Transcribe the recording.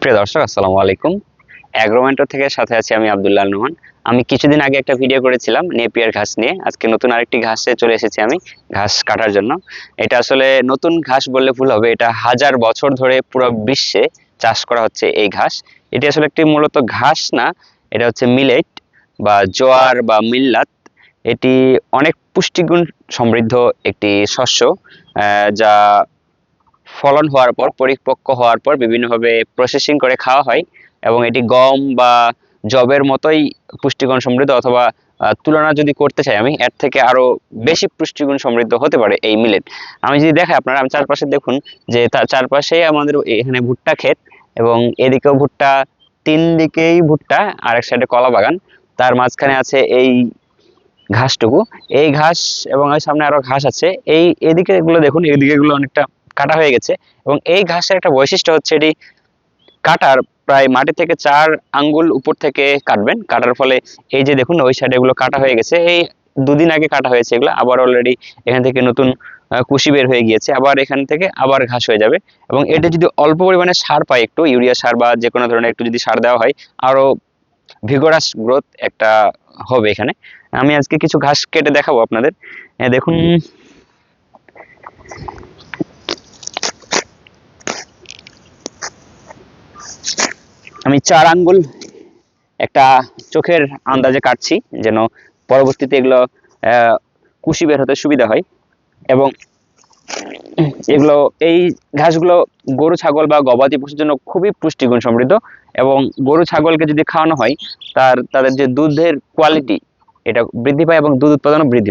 প্রিয় দর্শক, আসসালামু আলাইকুম। অ্যাগ্রোমেন্টর থেকে সাথে আছি আমি আব্দুল্লাহ নোমান। আমি কিছুদিন আগে একটা ভিডিও করেছিলাম নেপিয়ার ঘাস নিয়ে। আজকে নতুন আরেকটি ঘাসে চলে এসেছি আমি ঘাস কাটার জন্য। এটা আসলে নতুন ঘাস বললে ভুল হবে, এটা হাজার বছর ধরে পুরো বিশ্বে চাষ করা হচ্ছে এই ঘাস। এটি আসলে একটি মূলত ঘাস না, এটা হচ্ছে মিলেট বা জোয়ার বা মিল্লাত। এটি অনেক পুষ্টিগুণ সমৃদ্ধ একটি শস্য, যা ফলন হওয়ার পর পরিপক্ক হওয়ার পর বিভিন্নভাবে প্রসেসিং করে খাওয়া হয় এবং এটি গম বা জবের মতোই পুষ্টিগুণ সমৃদ্ধ, অথবা তুলনা যদি করতে চাই আমি, এর থেকে আরো বেশি পুষ্টিগুণ সমৃদ্ধ হতে পারে এই মিলেট। আমি যদি দেখাই আপনারা, আমি চারপাশে দেখুন যে তার চারপাশে আমাদের এখানে ভুট্টা ক্ষেত এবং এদিকেও ভুট্টা, তিন দিকেই ভুট্টা, আর এক সাইডে কলা বাগান, তার মাঝখানে আছে এই ঘাসটুকু। এই ঘাস এবং এর সামনে আরো ঘাস আছে। এই এদিকে এগুলো দেখুন, এদিকে এগুলো অনেকটা কাটা হয়ে গেছে এবং এই ঘাসের একটা বৈশিষ্ট্য হচ্ছে এটি কাটার প্রায় মাটি থেকে 4 আঙ্গুল উপর থেকে কাটবেন। কাটার ফলে এই যে দেখুন ওই সাইডে এগুলো কাটা হয়ে গেছে, এই দুদিন আগে কাটা হয়েছে এগুলো, আবার অলরেডি এখান থেকে নতুন কুশি বের হয়ে গিয়েছে, আবার এখান থেকে আবার ঘাস হয়ে যাবে। এবং এটা যদি অল্প পরিমাণে সার পায়, একটু ইউরিয়া সার বা যে কোনো ধরনের একটু যদি সার দেওয়া হয়, আরো ভিগোরাস গ্রোথ একটা হবে এখানে। আমি আজকে কিছু ঘাস কেটে দেখাবো আপনাদের। দেখুন, আমি 4 আঙ্গুল একটা চোখের আন্দাজে কাটছি, যেন পরবর্তীতে এগুলো কুশি বের হতে সুবিধা হয়। এবং এগুলো, এই ঘাসগুলো গরু ছাগল বা গবাদি পশুর জন্য খুবই পুষ্টিগুণ সমৃদ্ধ। এবং গরু ছাগলকে যদি খাওয়ানো হয়, তাদের যে দুধের কোয়ালিটি এটা বৃদ্ধি পায় এবং দুধ উৎপাদনও বৃদ্ধি